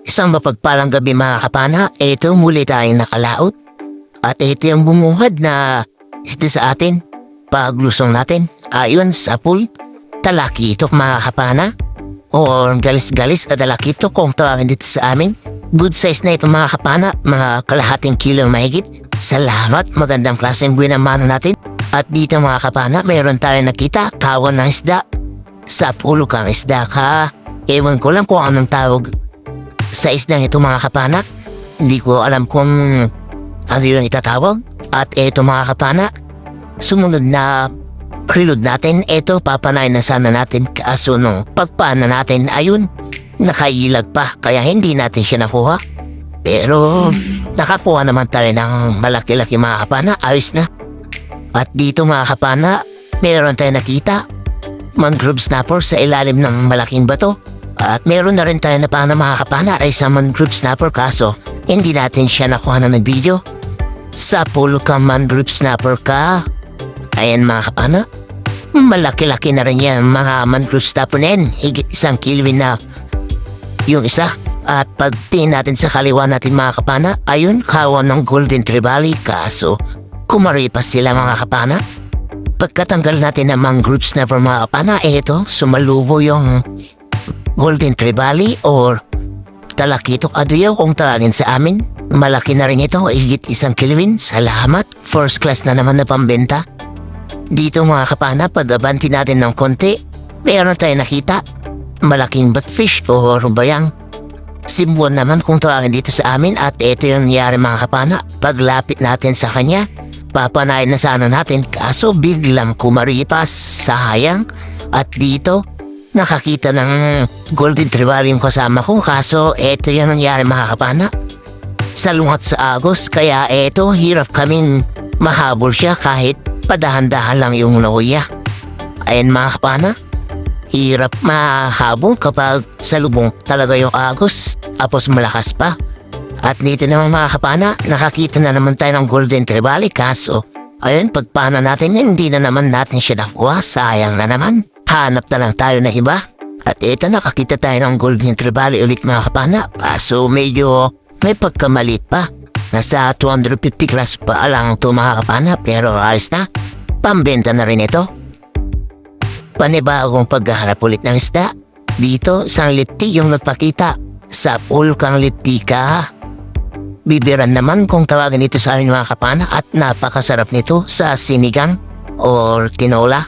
Isang mapagpalang gabi mga kapana, ito muli tayong nakalaot. At ito yung bumuhad na isda sa atin. Paglusong natin, ayon sa pool, talakitok mga kapana. O galis-galis at talakitok kung tawagin dito sa amin. Good size na ito mga kapana, mga kalahating kilo mahigit. Salamat, magandang klaseng buwan ang mano natin. At dito mga kapana, mayroon tayong nakita, kawan ng isda. Sa pulo kang isda ka. Ewan ko lang kung anong tawag sa isdang ito mga kapana. Hindi ko alam kung ano yung itatawag. At ito mga kapana, sumunod na reload natin, ito papanayin na sana natin. Kaso nung pagpana natin, ayun, nakailag pa. Kaya hindi natin siya nakuha. Pero nakakuha naman tayo ng malaki-laki mga kapana, ayos na. At dito mga kapana, meron tayo nakita mangrove snapper sa ilalim ng malaking bato. At meron na rin tayo na paana mga kapana ay sa mangrove snapper, kaso hindi natin siya nakuha na nag-video. Sa pool ka mangrove snapper ka. Ayan mga kapana, malaki-laki na rin yan mga mangrove snapper na yan. Higit 1 kilo na yung isa. At pagtingin natin sa kaliwa natin mga kapana, ayun, kawan ng golden trevally, kaso kumaripas sila mga kapana. Pagkatanggal natin ng mangrove snapper mga kapana, ito, sumalubo yung golden trevally or talakitok aduyaw kung tawagin sa amin. Malaki na rin ito, higit 1 kilowin. Salamat, first class na naman na pambenta. Dito mga kapana, pag-abanti natin ng konti, mayroon tayo nakita malaking batfish o rubayang. Sibuan naman kung tawagin dito sa amin. At ito yung nangyari mga kapana, paglapit natin sa kanya, papanayin na sana natin, kaso biglang kumaripas, sayang. At dito, nakakita ng golden trevally yung kasama ko, kaso ito yung nangyari mga kapana. Salungat sa agos, kaya ito, hirap kaming mahabol siya kahit padahan-dahan lang yung nauya. Ayan mga kapana, hirap mahabol kapag salubong talaga yung agos, tapos malakas pa. At dito naman mga kapana, nakakita na naman tayo ng golden trevally, kaso ayun, pagpana natin, hindi na naman natin siya nakuha, sayang na naman. Hanap na lang tayo na iba. At ito, nakakita tayo ng golden trevally ulit mga kapana, kaso medyo may pagkamalit pa. Nasa 250 grams pa lang ito mga kapana, pero ayos na, pambenta na rin ito. Panibagong paghahanap ulit ng isda. Dito, isang lipti yung nagpakita. Sa pool kang lipti ka. Bibiran naman kung tawagin ito sa amin mga kapana, at napakasarap nito sa sinigang or tinola.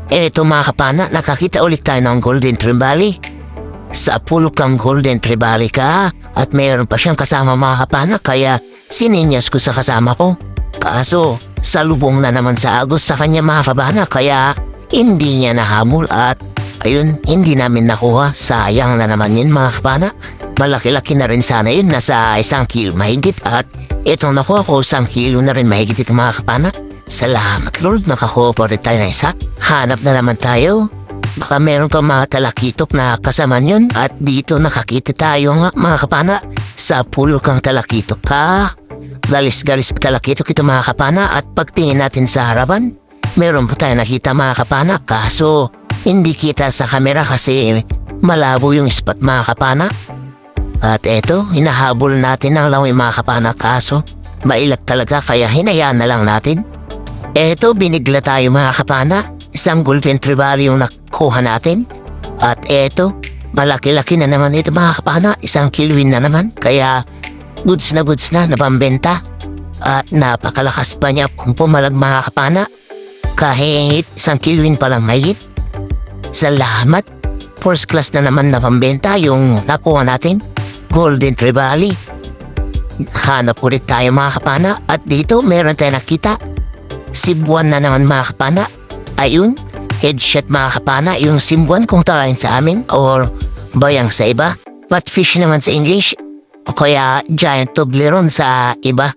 Eto mga kapana, nakakita ulit tayo ng golden trevally. Sa pool kang golden trevally ka, at mayroon pa siyang kasama mga kapana, kaya sininyas ko sa kasama ko. Kaso, salubong na naman sa agos sa kanya mga kapana, kaya hindi niya nahamol at ayun, hindi namin nakuha. Sayang na naman yun mga kapana. Malaki-laki na rin sana yun, nasa 1 kilo mahigit, at itong nakuha ko 1 kilo na rin mahigit ito mga kapana. Salamat Lord, nakakuha pa rin tayo na isa. Hanap na naman tayo. Baka meron kang mga talakitok na kasama yun. At dito nakakita tayo nga mga kapana, sa pool kang talakitok ka. Galis-galis talakitok ito mga kapana. At pagtingin natin sa harapan, meron pa tayo nakita mga kapana, kaso hindi kita sa kamera kasi malabo yung spot mga kapana. At eto, hinahabol natin ang langoy mga kapana, kaso mailap talaga, kaya hinayaan na lang natin. Eto, binigla tayo mga kapana. Isang golden trevally yung nakuha natin. At eto, malaki-laki na naman ito mga kapana, 1 kilowin na naman, kaya goods na napambenta. At napakalakas pa niya kung pumalag mga kapana, kahit 1 kilowin pa lang mahigit. Salamat, first class na naman napambenta yung nakuha natin, golden trevally. Hanap ulit tayo mga kapana. At dito meron tayo nakita sibuan na naman mga kapana. Ayun, headshot mga kapana, yung sibuan kung tawagin sa amin, or bayang sa iba, catfish naman sa English, o kaya giant toblerone sa iba.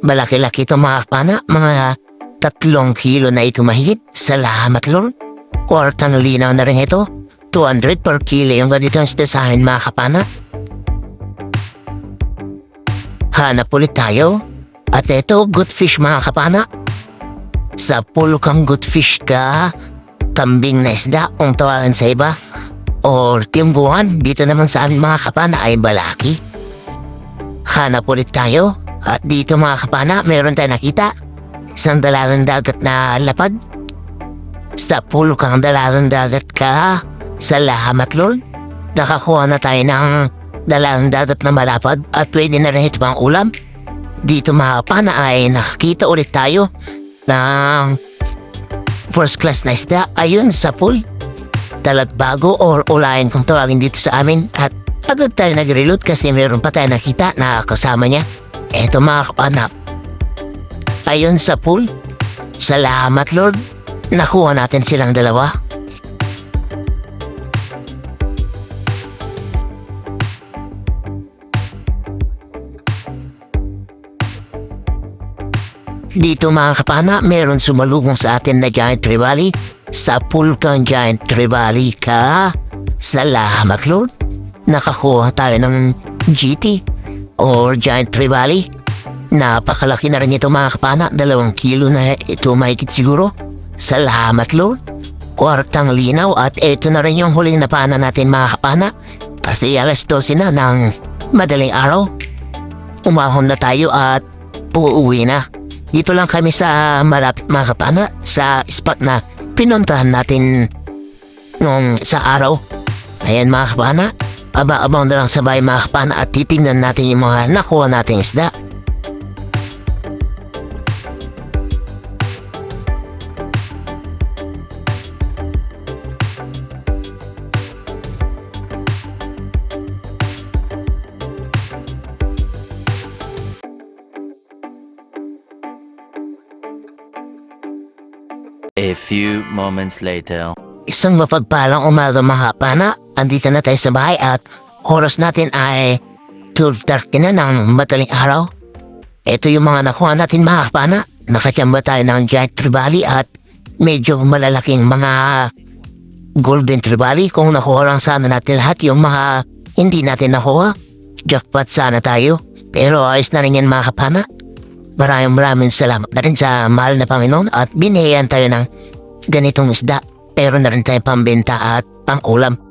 Malaki-laki ito mga kapana, mga 3 kilo na ito mahigit. Salamat Lord, kwarta na linaw na rin ito. 200 per kilo yung ganito ang sa amin mga kapana. Hanap ulit tayo. At ito, good fish mga kapana. Sa pool kang good fish ka, kambing na isda kung tawagan sa iba, or timbuhan dito naman sa amin mga kapana ay balaki. Hanap ulit tayo at dito mga kapana meron tayo nakita isang dalagang dagat na lapad. Sa pool kang dalagang dagat ka, salamat Lord. Nakakuha na tayo ng dalagang dagat na malapad at pwede na rin ito pang ulam. Dito mga kapana ay nakakita ulit tayo ng first class na isda ayun sa pool. Talagbago or ulayan kung tawagin dito sa amin at agad tayo nag-reload kasi meron pa tayo nakita na kasama niya. Eto mga kapanap. Ayun sa pool. Salamat Lord. Nakuha natin silang dalawa. Dito mga kapana, meron sumalubong sa atin na giant trevally. Sa pool kang giant trevally ka. Salamat Lord. Nakakuha tayo ng GT or giant trevally. Napakalaki na rin ito mga kapana. 2 kilo na ito mahigit siguro. Salamat Lord. Kwartang linaw at ito na rin yung huling napana natin mga kapana. Kasi alas 12 na ng madaling araw. Umahon na tayo at uuwi na. Dito lang kami sa malapit mga kapana sa spot na pinuntahan natin nung sa araw. Ayan mga kapana, aba-abang na lang sabay mga kapana at titingnan natin yung mga nakuha nating isda. A few moments later. Isang mapagpalang umaga mga kapana, andito na tayo sa bahay at oras natin ay 12:30 na ng madaling araw. Ito yung mga nakuha natin mga kapana. Nakachamba tayo ng giant trevally at medyo malalaking mga golden trevally. Kung nakuha lang sana natin lahat yung mga hindi natin nakuha, jackpot sana tayo. Pero ayos na rin yan mga kapana. Maraming salamat na rin sa mahal na Panginoon at binayan tayo ng ganitong isda. Pero na rin tayo pambenta at pang-ulam.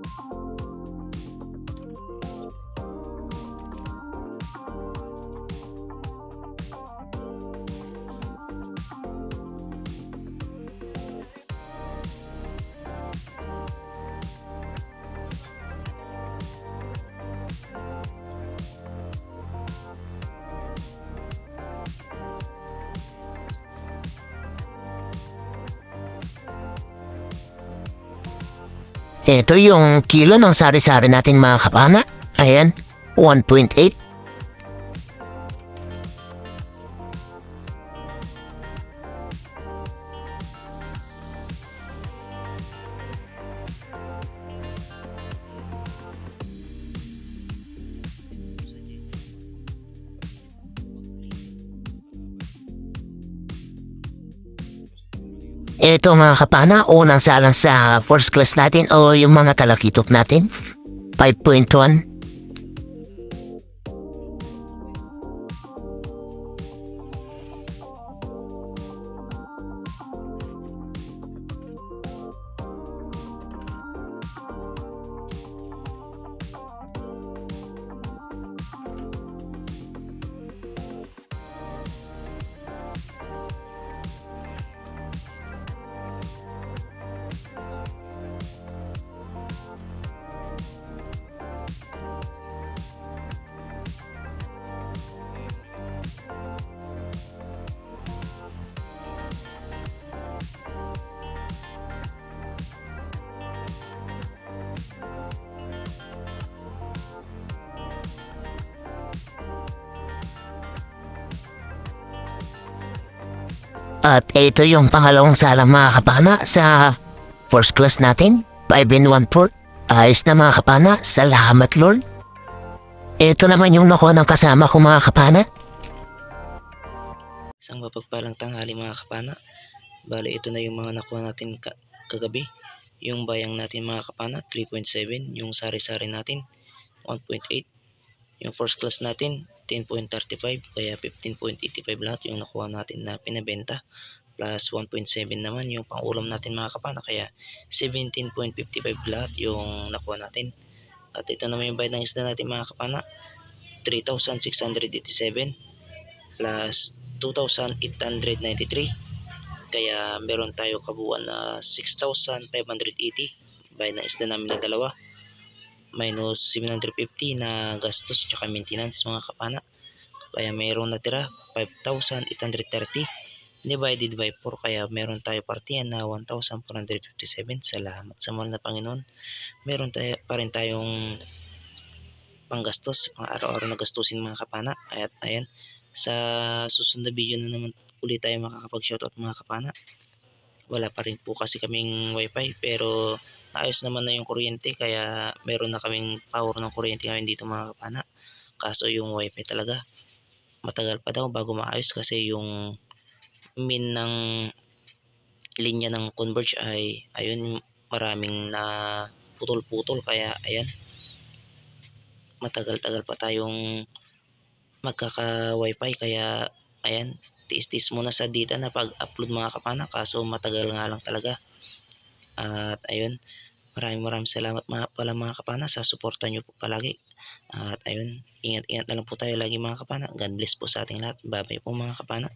Ito yung kilo ng sari-sari natin mga kapana. Ayan, 1.8. Ito mga kapana, unang salang sa first class natin o yung mga talakitok natin. 5.1. At ito yung pangalawang salang mga kapana sa first class natin. 5 and 1/4. Ayos na mga kapana. Salamat Lord. Ito naman yung nakuha ng kasama ko mga kapana. Isang mapagpalang tanghali mga kapana. Bale ito na yung mga nakuha natin kagabi. Yung bayang natin mga kapana 3.7. Yung sari-sari natin 1.8. Yung first class natin 10.35 kaya 15.85 lahat yung nakuha natin na pinabenta plus 1.7 naman yung pang-ulam natin mga kapana, kaya 17.55 lahat yung nakuha natin. At ito naman yung bayad ng isda natin mga kapana, 3,687 plus 2,893, kaya meron tayo kabuuan na 6,580 bayad ng isda namin na dalawa, minus 750 na gastos tsaka maintenance mga kapana, kaya mayroong natira 5,830 divided by 4, kaya meron tayo partiyan na 1,457. Salamat sa mahal na Panginoon, meron tayo pa rin tayong panggastos pang araw-araw na gastusin mga kapana. At ayan, sa susunod na video na naman ulit tayo makakapag-shoutout mga kapana. Wala pa rin po kasi kaming wifi, pero naayos naman na yung kuryente, kaya meron na kaming power ng kuryente ngayon dito mga kapana. Kaso yung wifi talaga matagal pa daw bago maayos, kasi yung min ng linya ng Converge ay ayun, maraming na putol-putol, kaya ayan, matagal-tagal pa tayong magkaka-wifi, kaya ayan, tiis-tiis muna sa data na pag-upload mga kapana, kaso matagal nga lang talaga. At ayun, maraming salamat mga kapana sa suporta nyo po palagi. At ayun, ingat-ingat na lang po tayo lagi mga kapana. God bless po sa ating lahat. Bye bye po mga kapana.